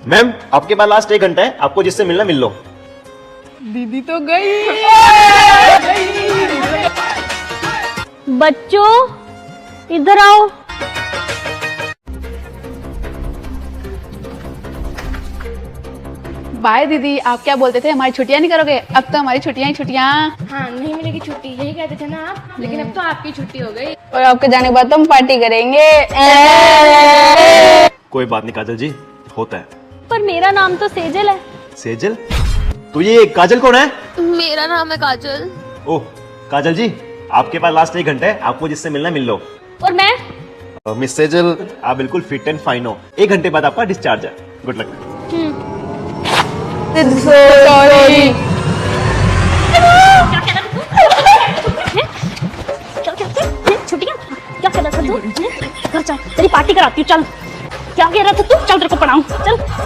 Ma'am आपके पास last 1 घंटा है, आपको जिससे मिलना मिल लो। दीदी तो गई। बच्चों इधर आओ। बाय दीदी, आप क्या बोलते थे हमारी छुट्टियां नहीं करोगे? अब तो हमारी छुट्टियां ही छुट्टियां। हाँ नहीं मिलेगी छुट्टी, यही कहते थे ना आप, लेकिन अब तो आपकी छुट्टी हो गई। और आपके जाने के बाद हम पार्टी करेंगे। कोई बात नहीं काजल जी, होता है। पर मेरा नाम तो सेजल है। सेजल? तो ये काजल कौन है? मेरा नाम है काजल। ओह काजल जी, आपके पास लास्ट 1 घंटा है, आपको जिससे मिलना मिल लो। और मैं? मिस सेजल, आप बिल्कुल फिट एंड फाइन हो। 1 घंटे बाद आपका डिस्चार्ज है। Good luck. सॉरी। छुट्टियां क्या कर रहा था तू? घर चल, तेरी पार्टी कराती हूँ। चल, क्या कह रहा था तू? चल तेरे को पढ़ाऊं। चल।